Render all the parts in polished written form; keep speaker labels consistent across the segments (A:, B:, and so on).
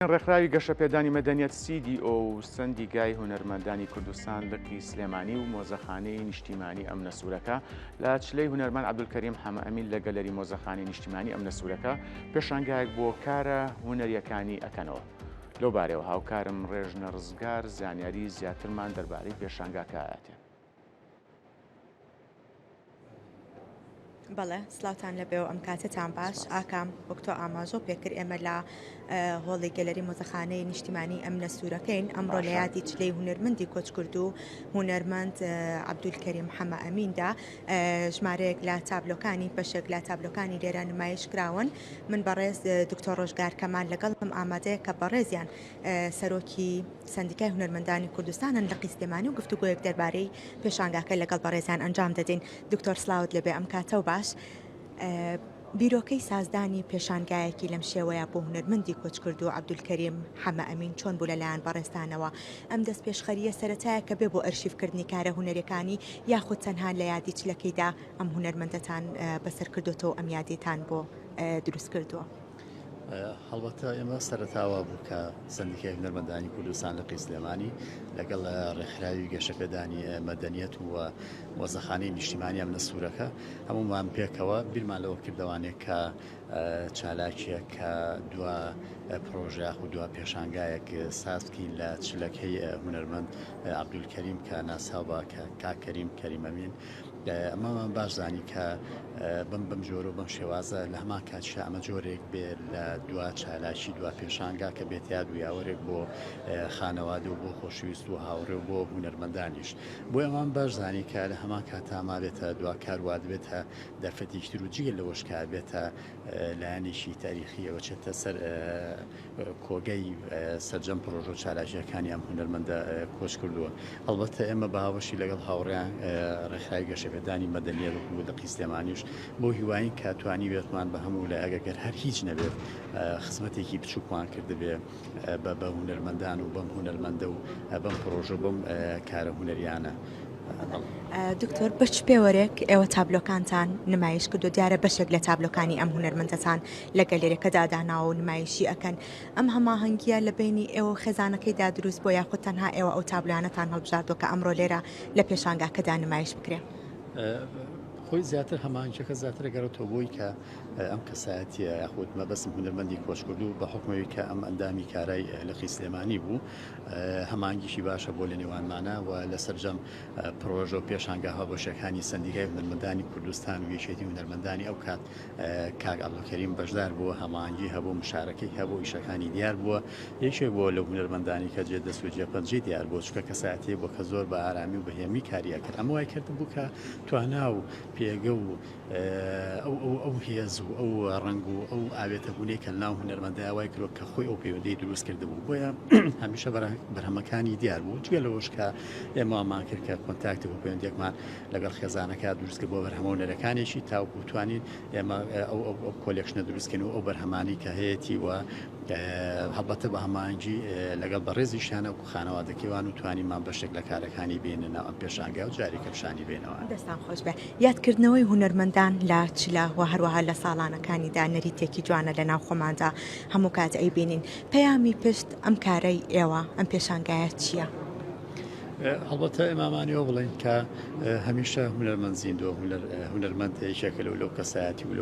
A: ڕێکخراوی گەشەپێدانی مەدەنیەت CDO و سەندیگای هونەرمەندانی کوردستان لقی سلێمانی و مۆزەخانەی نیشتیمانی ئەمنە سوورەکە لە چلەی هونەرمەند عەبدولکەریم حەمەئەمین لە گەلەری مۆزەخانەی نیشتیمانی ئەمنە سوورەکە پێشانگایەک بۆ کارە هونەریەکانی ئەکەنەوە. لەو بارەوە هاوکارم ڕێژنە ڕزگار زانیاری زیاترمان دەربارەی پێشانگاکە هاتێ.
B: بەڵێ سلااوان لەبێ و ئەم کاتتان باش ئاکام وەکتۆ ئاماژۆ پێکرد ئێمە لە هۆڵی گەلەری مۆزەخانەی نیشتیمانی ئەمنە سوورەکەین ئەمڕۆ لە یادی چلەی هونەرمەندی کۆچکرد و هونەرمەند عەبدولکەریم حەمەئەمیندا ژمارەیەک لە تابلۆکانی بەشێک لە تابلۆکانی لێرە نمایش کراون. من بەڕێز دکتۆر ڕۆژگار کەمال لەگەڵم ئامادەیە کە بەڕێزیان سەرۆکی سەندیکای هونەرمەندانی کوردستانن لە قیسلێمانی و گفتوگۆیەک دەربارەی پێشانگاکە لەگەڵ بەڕێزیان ئەنجام دەدەین. دکتۆر سلااوت لەبێ ئەم کاتە و باش بیرۆکەی سازدانی پێشانگایەکی لەم شێوەیە بۆ هونەرمەندی کۆچکرد و عەبدولکەریم حەمەئەمین چۆن بوو لەلایەن بەڕێستانەوە ئەم دەست پێشخەریە سەرەتایە کە بێ بۆ ئەرشیڤکردنی کارە هونەرەکانی یاخود تەنها لە یادی چلەکەیدا ئەم هونەرمەندەتان بەسەر کردوتەوە ئەم یادیتان بۆ دروست کردووە.
C: هەڵبەتە ئێمە سەرەتاوە بوو کە سەندیکای هونەرمەندانی کوردستان لە قیسلێمانی لەگەڵ ڕێکخراوی گەشەپێدانی مەدەنیەت و مۆزەخانەی نیشتیمانی ئەمنە سوورەکە هەموومان پێکەوە بیرمان لەوە کردوانێت کە چالاکیە کە دوا پرۆژە و دوا پێشانگایەک سازکەین لە چلەکەی هونەرمەند عەبدولکەریم کە ناساوە کە کاکەریم کەریمەمین. ئەمەمان باش زانی کە بەم جۆرە و بەم شێوازە لە هەمان کاتشا ئەمە جۆرێک بێت لە دوا چالاکی دوا پێشانگا کە بێت یا دویاوەرێک بۆ خانەوادە و بۆ خۆشەویست و هاوڕێ و بۆ هونەرمەندانیش. بۆ ئەمان باش زانی کە لە هەمان کاتاما بێتە دواکار وات بێتە دەرفەتیشتر و جگە لەوەش کار بێتە لایەنێکی تاریخیەوە چێتە سەر کۆگەی سەرجەم پرۆژە و چالاکیەکانی ئەم هونەرمەندە کۆچ کردووە. هەڵبەتە ئێمە بە هاوەشی لەگەڵ هاوڕێیان ڕێکخراوی گەشەپێدانی مەدەنیەت و لە قیسلێمانیش بۆ هیواین کە توانی بێتمان بە هەموو لە ئەگەر هەر هیچ نەبێت خزمەتێکی بچووکمان کردبێ بە هونەرمەندان و بەم هونەرمەندە و بەم پرۆژە بەم کارە هونەریانە.
B: دکتۆر بەچ پێوەرێک ئێوە تابلۆکانتان نمایش کردو دیارە بەشێک لە تابلۆکانی ئەم هونەرمەندەتان لە گەلێرەکەدا داناوە و نمایشی ئەکەن ئەم هەماهەنگیە لە بینی ئێوە خێزانەکەیدا دروست بۆ یاخود تەنها ئێوە ئەو تابلوانەتان هەڵبژاردووە کە ئەمڕۆ لێرە لە پێشانگاکەدا نمایش بکرێ؟
C: خۆی زیاتر هەمانچەکە زیاتر گەڕێتەوە بۆی کە ئەم کەسایەتیە یاخود مەبەستم هونەرمەندی کۆچکرد و بە حکمەوەی کە ئەم ئەندامی کارای لە قیسلێمانی بوو هەمانگیشی باشە بۆ لە نێوانمانە و لە سەرجەم پرۆژە و پێشانگاها بۆ شەکانی سەندیگای هونەرمەندانی کوردستان و یەکێتی هونەرمەندانی ئەو کات کاک عەبدولکەریم بەشدار بووە هەمانگی هەبوو مشارەکەی هەبوو ئیشەکانی دیار بووە یەکێک بۆ لە هونەرمەندانی کە جێ دەست و جێپەنجەی دیار بۆ چکە کەسایەتیە بۆ کە زۆر بە ئارامی و بەهێمی کاریە کرد ئەمە وای کرد بوو کە توانا و پێگە و ئەو هێز و ئەو ڕنگ و ئەو ئاوێتە بوونەی کە ناو هونەرمەندای وای کرۆ کە خۆی ئەو پەیوەندەی دروست کرده بوو بۆیە هەمیشە بەرهەمەکانی دیار بوو جگە لەوەش کە ئێمەمان کرد کە کۆنتاکتی بۆ پەیوەندیەکمان لەگەڵ خێزانەکە دروستکە بۆ بەرهەمە هونەرەکانێکی تاوکو توانین ئێمە ئەو کۆلێکشنە دروستکەین و ئەو بەرهەمانی کە هەیەی و هەڵبەتە بە هەمانگی لەگەڵ بەڕێزیشانە و خانەوادەکەیوان و توانیمان بەشێک لە کارەکانی بێنەوە ئەم پێشانگا و جارێکە پیشانی بێنەوە.
B: دەستان خۆش بێ یادکردنەوەی هونەرمەندان لە چلە و هەروەها لە ساڵانەکانیدا نەریتێکی جوانە لە ناو خۆماندا هەموو کات ئەیبینین پەیامی پشت ئەم کارەی ئێوە ئەم پێشانگایە چییە؟
C: هەڵبەتە ئێمامانیەوە بڵین کە هەمیشە هونەرمەند زیندووە هونەرمەند یەکێکە لەو کەسایەتی و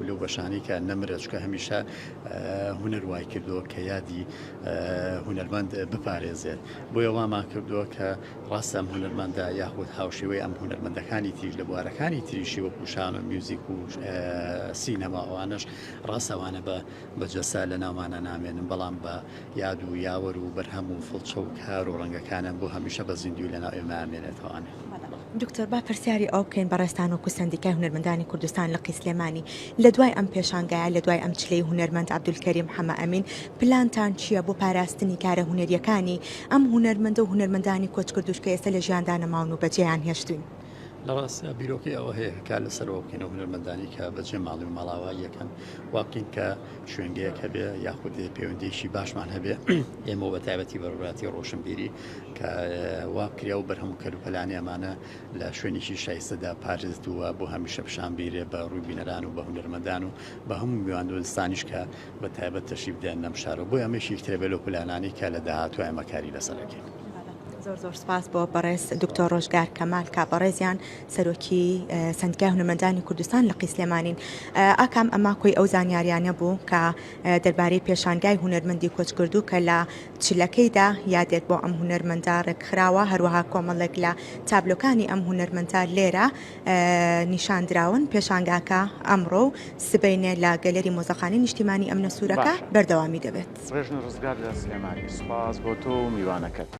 C: لەو بەشانی کە نەمرە چکە هەمیشە هونەر وای کردووە کە یادی هونەرمەند بپارێزێت بۆیە وامان کردووە کە ڕاستە ئەم هونەرمەندە یاخود هاوشێوەی ئەم هونەرمەندەکانی تریش لە بوارەکانی تریشی وەکو شان و میوزیک و سینەما ئەوانش ڕاستەوانە بە جەسا لە ناومانە نامێنن بەڵام بە یاد و یاوەر و بەرهەم و فڵچە و کار و ڕەنگەکانە بۆ هەمیشە بە زیندوی لەناو ئێمە ئامێنێتەوەوانێ.
B: دکتۆر با پرسیاری ئەو بکەین بەڕێستان وەکو سەندیکای هونەرمەندانی کوردستان لە قیسلێمانی لە دوای ئەم پێشانگایە لە دوای ئەم چلەی هونەرمەند عەبدولکەریم حەمەئەمین پلانتان چییە بۆ پاراستنی کارە هونەریەکانی ئەم هونەرمەندە و هونەرمەندانی کۆچکردوش کە ئێستا لە ژیاندا نەماون و بەجێیان هێشتوین؟
C: لە ڕاست بیرۆکی ئەوە هەیە کا لەسەرەوە بکەینەوە هونەرمەندانی کە بەجێ ماڵی و ماڵاوای یەکەن واقعین کە شوێنگەیەک هەبێ یاخود پەیوەندیشی باشمان هەبێ ئێمە بە تایبەتی بەڕوراتی ڕۆشنبیری کە وا کریا و بەرهەم کەلوپەلانی ئەمانە لە شوێنێکی شایستەدا پارێزدووە بۆ هەمیشە پیشانبیرێ بە ڕووی بینەران و بە هونەرمەندان و بە هەموو میواندۆستانیش کە بە تایبەت تەشریف دێن لەم شارەوە بۆ ئەمەشی کتێبە لەو پلانانی کە لە داهاتوە ئێمە کاری لەسەرەکەین.
B: زۆر سپاس بۆ بەڕێز دکتۆر ڕۆژگار کەمال کا بەڕێزیان سەرۆکی سندگای هونەرمەندانی کوردستان لە قی سلێمانین. ئاکام ئەما کۆی ئەو زانیاریانە بوو کە دەربارەی پێشانگای هونەرمەندی کۆچکردو کە لە چلەکەیدا یادێک بۆ ئەم هونەرمەندە ڕێکخراوە هەروەها کۆمەڵێک لە تابلۆکانی ئەم هونەرمەندە لێرە نیشاندراون. پێشانگاکە ئەمڕۆ سبەینێ لە گەلەری مۆزەخانەی نیشتیمانی ئەمنە سوورەکە بەردەوامی دەبێت.
A: ڕێژن ڕزگار لە سلێمانی سپاس بۆ تۆ و میوانەکەت.